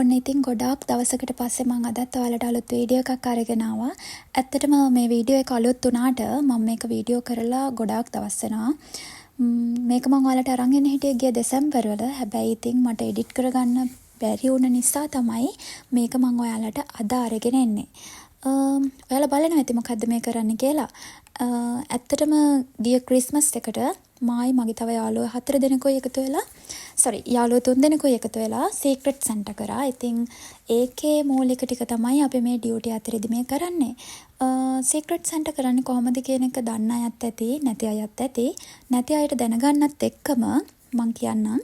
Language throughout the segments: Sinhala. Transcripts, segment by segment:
ඔන්න ඉතින් ගොඩාක් දවසකට පස්සේ මම අදත් ඔයාලට අලුත් වීඩියෝ එකක් අරගෙන ආවා. ඇත්තටම මේ වීඩියෝ එක අලුත් වුණාට මම මේක වීඩියෝ කරලා ගොඩාක් දවස් වෙනවා. මේක මම ඔයාලට අරන් එන්න හිටියේ ගිය දෙසැම්බර් වල. හැබැයි ඉතින් මට එඩිට් කරගන්න බැරි වුණ නිසා තමයි මේක මම ඔයාලට අද අරගෙන එන්නේ. ඔයාලා බලනවා ඇති මොකද්ද මේ කරන්න කියලා. ඇත්තටම ගිය ක්‍රිස්මස් එකට මායි මගේ තව යාළුවෝ 4 දෙනෙකුයි එකතු වෙලා යාළුවෝ 3 දෙනෙකුයි එකතු වෙලා සීක්‍රට් සැන්ටා කරා. ඉතින් ඒකේ මූලික ටික තමයි අපි මේ ඩියුටි අතරේදී මේ කරන්නේ. සීක්‍රට් සැන්ටා කරන්නේ කොහොමද කියන එක දන්න අයත් ඇති, නැති අයත් ඇති. නැති අයට දැනගන්නත් එක්කම මං කියන්නම්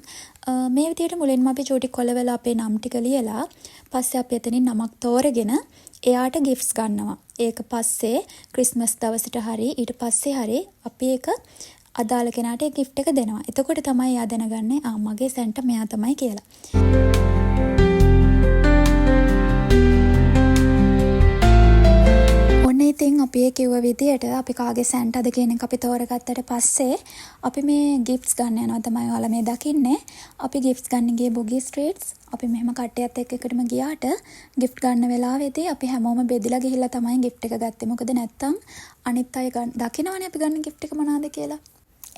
මේ විදිහට මුලින්ම අපි චූටි කොළ වෙලා අපේ නම් ටික ලියලා පස්සේ අපි එතනින් නමක් තෝරගෙන එයාට ගිෆ්ට්ස් ගන්නවා. ඒක පස්සේ ක්‍රිස්මස් දවසට හරි ඊට පස්සේ හරි අපි ඒක අදාළ කෙනාට ඒ ගිෆ්ට් එක දෙනවා. එතකොට තමයි එයා දැනගන්නේ මගේ සැන්ටා මෙයා තමයි කියලා. ඔන්න ඉතින් අපි ඒ කිව්ව විදියට අපි කාගේ සැන්ටාද කියන එක අපි තෝරගත්තට පස්සේ අපි මේ ගිෆ්ට්ස් ගන්න යනවා තමයි ඔයාලා මේ දකින්නේ. අපි ගිෆ්ට්ස් ගන්න ගියේ බොගී ස්ට්‍රීට්ස්. අපි මෙහෙම කට්ටියත් එක්ක එකටම ගියාට ගිෆ්ට් ගන්න වෙලාවේදී අපි හැමෝම බෙදලා ගිහිල්ලා තමයි ගිෆ්ට් එක ගත්තේ. මොකද නැත්තම් අනිත් අය දකිනවනේ අපි ගන්න ගිෆ්ට් එක මොනවාද කියලා.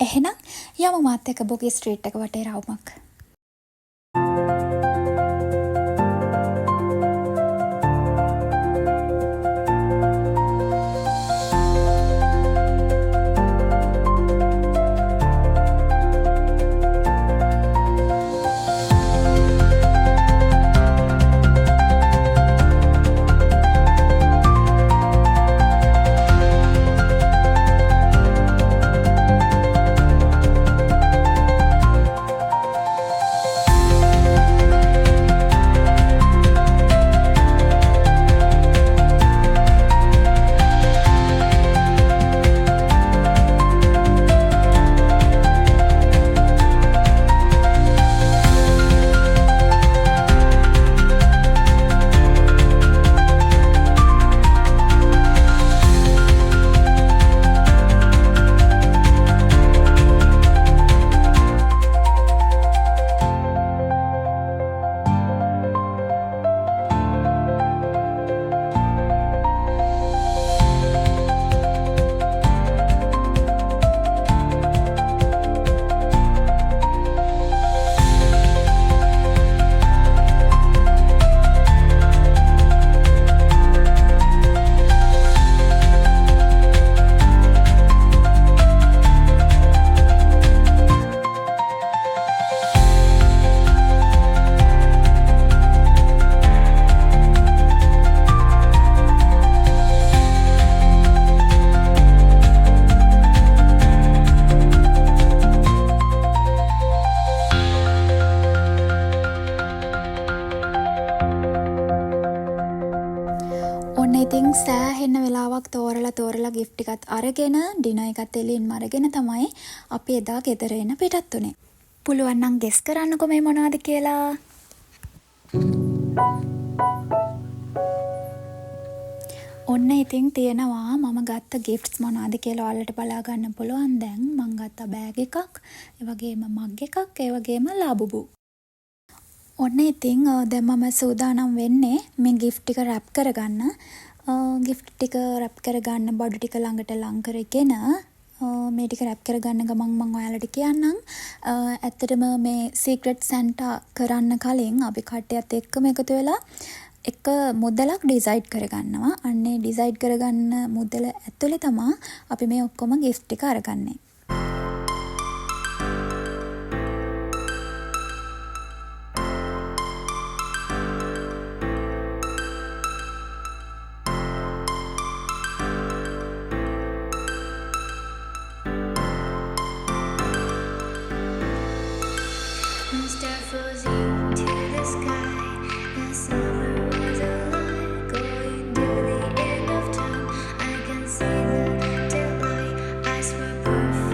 එහෙනම් යමු මාත් එක්ක බොගී ස්ට්‍රීට් එක වටේ රවුමක්. ඉතින් සෑහෙන වෙලාවක් තෝරලා ගිෆ්ට් එකත් අරගෙන ඩිනර් එකත් එළින්ම අරගෙන තමයි අපි එදා ගෙදර එන පිටත් උනේ. පුළුවන් නම් ගෙස් කරන්නකෝ මේ මොනවද කියලා. ඔන්න ඉතින් තියෙනවා මම ගත්ත ගිෆ්ට්ස් මොනවද කියලා ඔයාලට බලා ගන්න පුළුවන්. දැන් මම ගත්ත බෑග් එකක්, ඒ වගේම මග් එකක්, ඒ වගේම ලාබුබු. ඔන්න ඉතින් දැන් මම සූදානම් වෙන්නේ මේ ගිෆ්ට් ටික රැප් කරගන්න. ගිෆ්ට් ටික රැප් කරගන්න බඩු ටික ළඟට ලං කරගෙන මේ ටික රැප් කරගන්න ගමන් මම ඔයාලට කියන්නම්. ඇත්තටම මේ සීක්‍රට් සැන්ටා කරන්න කලින් අපි කට්ටියත් එක්කම එකතු වෙලා එක මුදලක් ඩිසයිඩ් කරගන්නවා. අන්නේ ඩිසයිඩ් කරගන්න මුදල ඇතුලේ තමයි අපි මේ ඔක්කොම ගිෆ්ට් ටික අරගන්නේ. Perfect.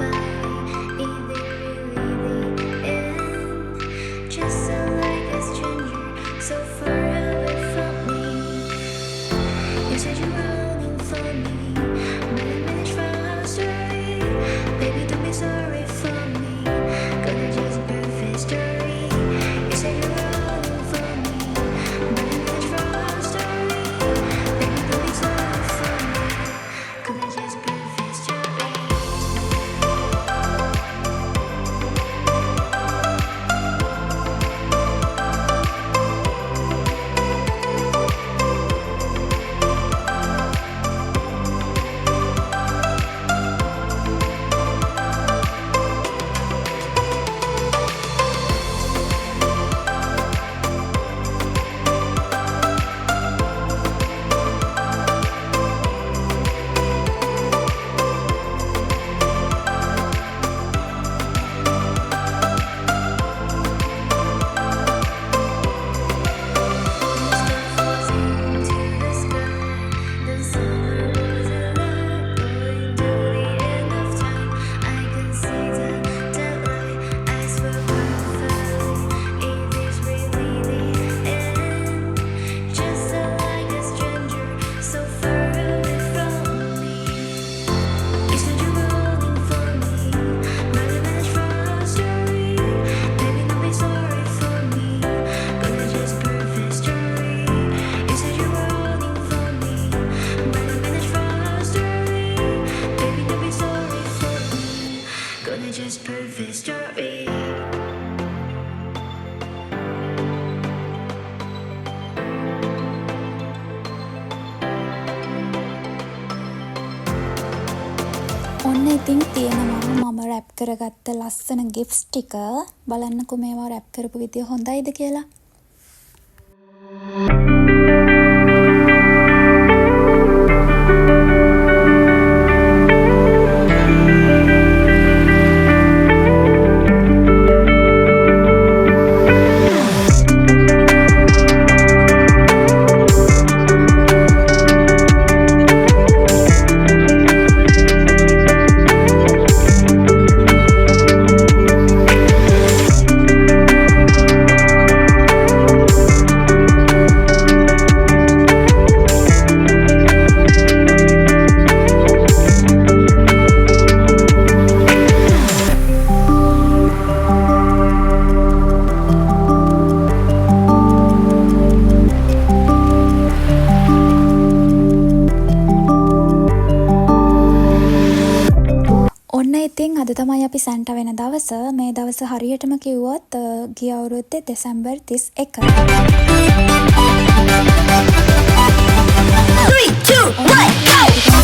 ඔන්න ඉතින් තියෙනවා මම රැප් කරගත්ත ලස්සන ගිෆ්ට්ස් ටික. බලන්නකෝ මේවා රැප් කරපු විදිය හොඳයිද කියලා. ඔන්න ඉතින් අද තමයි අපි සැන්ටා වෙන දවස. මේ දවස හරියටම කිව්වොත් ගිය අවුරුද්දේ දෙසැම්බර් 31. 3, 2, 1, go!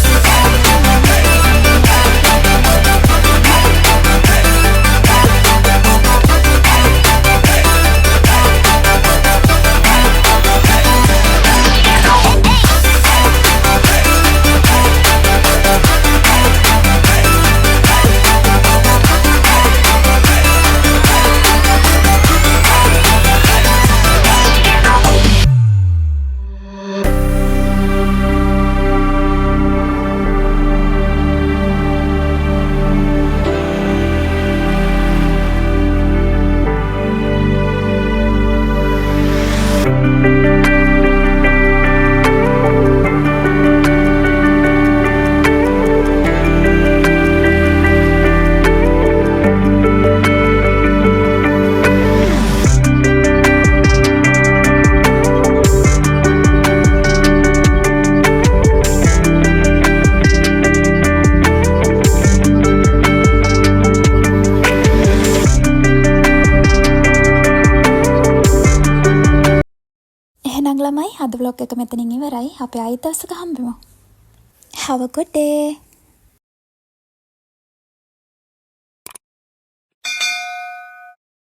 එහෙනම් ළමයි අද vlog එක මෙතනින් ඉවරයි. අපි ආයෙත් දවසක හම්බෙමු. Have a good day.